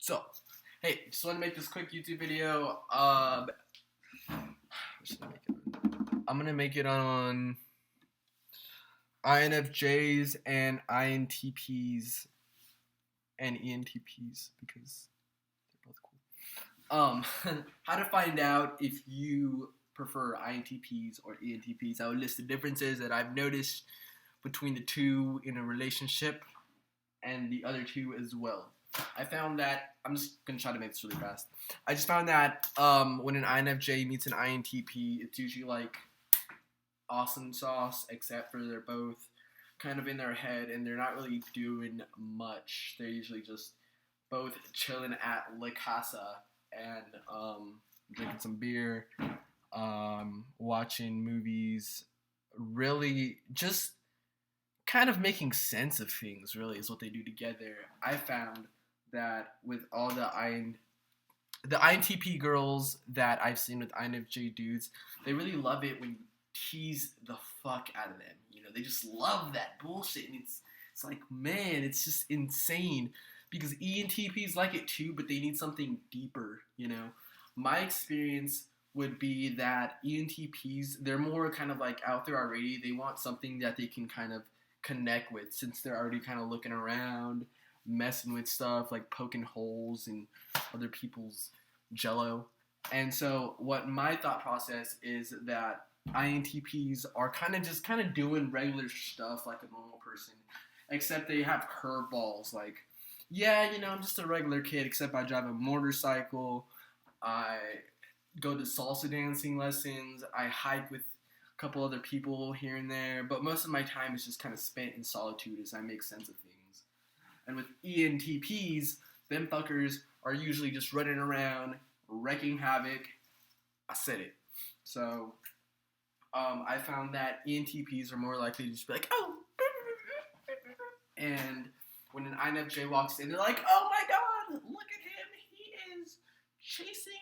So, hey, just want to make this quick YouTube video. I'm gonna make it on INFJs and INTPs and ENTPs because they're both cool. How to find out if you prefer INTPs or ENTPs? I would list the differences that I've noticed between the two in a relationship and the other two as well. I found that I'm just gonna try to make this really fast. I just found that when an INFJ meets an INTP, it's usually like awesome sauce, except for they're both kind of in their head and they're not really doing much. They're usually just both chilling at La Casa and drinking some beer, watching movies, really just kind of making sense of things. Really, is what they do together. I found that with all the INTP girls that I've seen with INFJ dudes, they really love it when you tease the fuck out of them. You know, they just love that bullshit, and it's like, man, it's just insane because ENTPs like it too, but they need something deeper. You know, my experience would be that ENTPs, they're more kind of like out there already. They want something that they can kind of connect with since they're already kind of looking around, messing with stuff, like poking holes in other people's jello. And so what my thought process is that INTPs are kind of doing regular stuff like a normal person, except they have curveballs. Like, yeah, you know, I'm just a regular kid, except I drive a motorcycle, I go to salsa dancing lessons, I hike with a couple other people here and there, but most of my time is just kind of spent in solitude as I make sense of things. And with ENTPs, them fuckers are usually just running around, wrecking havoc. I said it. So, I found that ENTPs are more likely to just be like, oh, and when an INFJ walks in, they're like, oh my god, look at him, he is chasing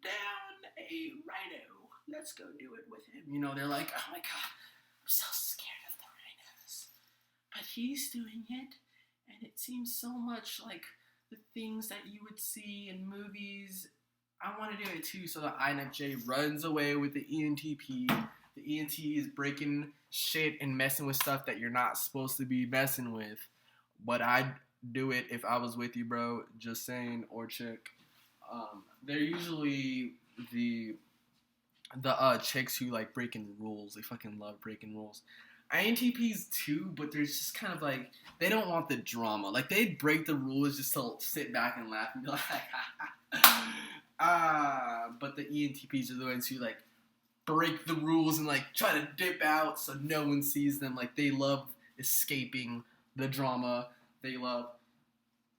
down a rhino. Let's go do it with him. You know, they're like, oh my god, I'm so scared of the rhinos. But he's doing it, and it seems so much like the things that you would see in movies. I want to do it too. So the INFJ runs away with the ENTP. The ENT is breaking shit and messing with stuff that you're not supposed to be messing with. But I'd do it if I was with you, bro. Just saying, or chick. They're usually the chicks who like breaking rules. They fucking love breaking rules. INTPs too, but they're just kind of like, they don't want the drama. Like, they'd break the rules just to sit back and laugh and be like, but the ENTPs are the ones who like break the rules and like try to dip out so no one sees them. Like, they love escaping the drama. They love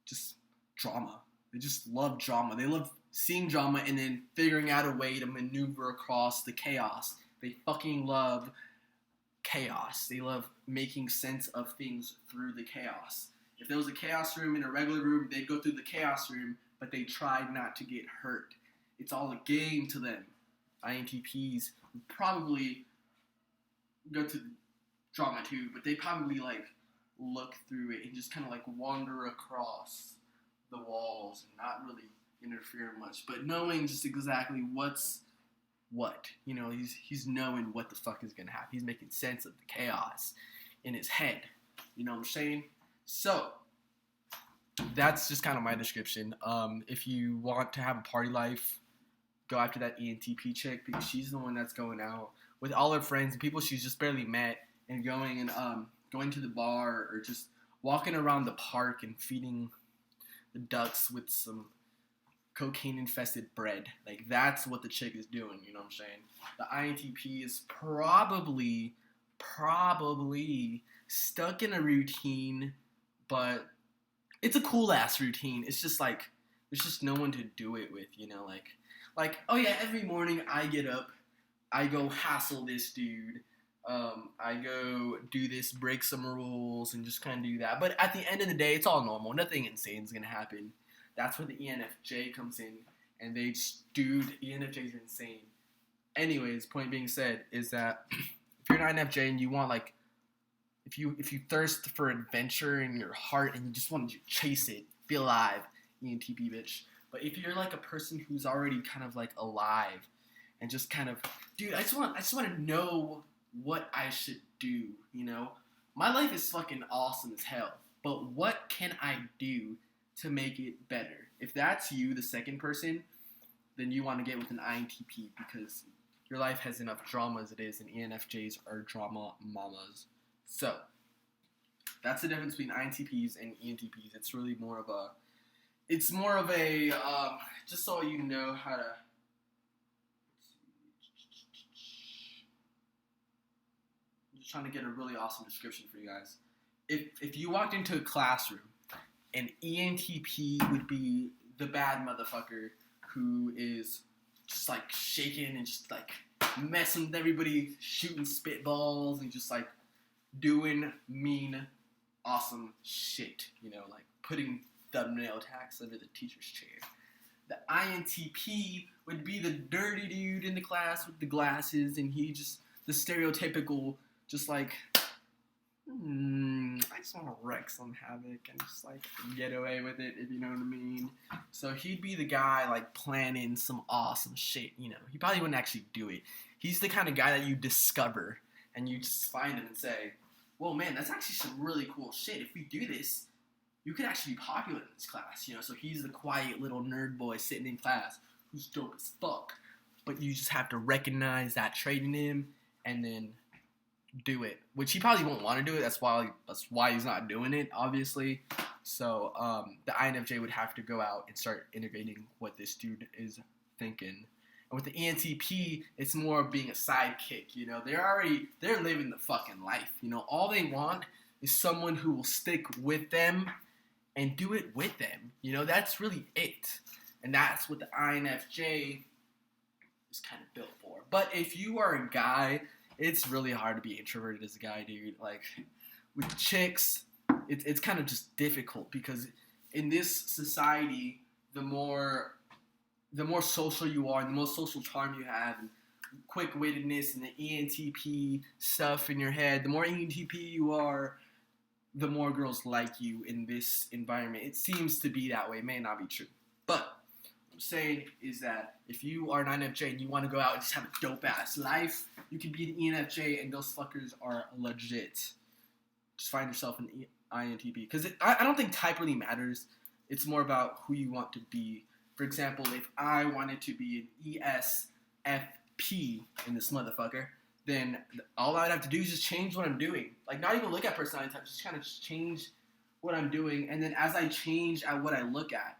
just drama. They just love drama. They love seeing drama and then figuring out a way to maneuver across the chaos. They fucking love chaos. They love making sense of things through the chaos. If there was a chaos room in a regular room, they'd go through the chaos room, but they tried not to get hurt. It's all a game to them. INTPs would probably go to drama too, but they probably like look through it and just kind of like wander across the walls and not really interfere much, but knowing just exactly what's what. You know, he's knowing what the fuck is gonna happen. He's making sense of the chaos in his head. You know what I'm saying? So that's just kind of my description. If you want to have a party life, go after that ENTP chick because she's the one that's going out with all her friends and people she's just barely met and going to the bar or just walking around the park and feeding the ducks with some cocaine infested bread. Like, that's what the chick is doing, you know what I'm saying? The INTP is probably stuck in a routine, but it's a cool ass routine. It's just like there's just no one to do it with, you know, like oh yeah, every morning I get up, I go hassle this dude, I go do this, break some rules, and just kind of do that. But at the end of the day, it's all normal. Nothing insane is gonna happen. That's where the ENFJ comes in, and they just, dude, ENFJs are insane. Anyways, point being said is that if you're an INFJ and you want like, if you thirst for adventure in your heart and you just want to chase it, be alive, ENTP bitch. But if you're like a person who's already kind of like alive and just kind of, dude, I just want to know what I should do, you know? My life is fucking awesome as hell, but what can I do to make it better? If that's you, the second person, then you want to get with an INTP because your life has enough drama as it is, and ENFJs are drama mamas. So, that's the difference between INTPs and ENTPs. It's really more of a, just so you know how to, I'm just trying to get a really awesome description for you guys. If you walked into a classroom, an ENTP would be the bad motherfucker who is just like shaking and just like messing with everybody, shooting spitballs and just like doing mean, awesome shit, you know, like putting thumbnail tacks under the teacher's chair. The INTP would be the dirty dude in the class with the glasses, and he just the stereotypical, just like, I just want to wreck some havoc and just like get away with it, if you know what I mean. So he'd be the guy like planning some awesome shit, you know. He probably wouldn't actually do it. He's the kind of guy that you discover and you just find him and say, well, man, that's actually some really cool shit. If we do this, you could actually be popular in this class, you know. So he's the quiet little nerd boy sitting in class who's dope as fuck. But you just have to recognize that trait in him and then do it, which he probably won't want to do it. That's why he's not doing it, obviously. So the INFJ would have to go out and start integrating what this dude is thinking. And with the ENTP, it's more of being a sidekick. You know, they're living the fucking life. You know, all they want is someone who will stick with them and do it with them. You know, that's really it. And that's what the INFJ is kind of built for. But if you are a guy, it's really hard to be introverted as a guy, dude. Like, with chicks, it's kind of just difficult because in this society, the more social you are and the more social charm you have and quick-wittedness and the ENTP stuff in your head, the more ENTP you are, the more girls like you in this environment. It seems to be that way. It may not be true. But what I'm saying is that if you are an INFJ and you want to go out and just have a dope-ass life, you can be an ENFJ and those fuckers are legit. Just find yourself an INTP. Because I don't think type really matters. It's more about who you want to be. For example, if I wanted to be an ESFP in this motherfucker, then all I'd have to do is just change what I'm doing. Like, not even look at personality types, just kind of change what I'm doing. And then as I change at what I look at,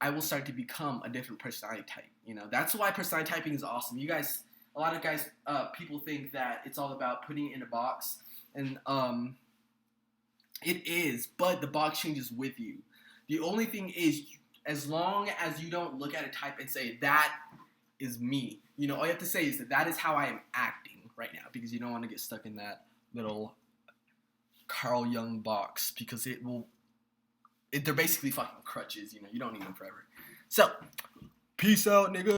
I will start to become a different personality type. You know, that's why personality typing is awesome. You guys, a lot of guys, people think that it's all about putting it in a box. And it is, but the box changes with you. The only thing is, as long as you don't look at a type and say, that is me, you know, all you have to say is that is how I am acting right now, because you don't want to get stuck in that little Carl Jung box, because they're basically fucking crutches, you know, you don't need them forever. So, peace out, nigga.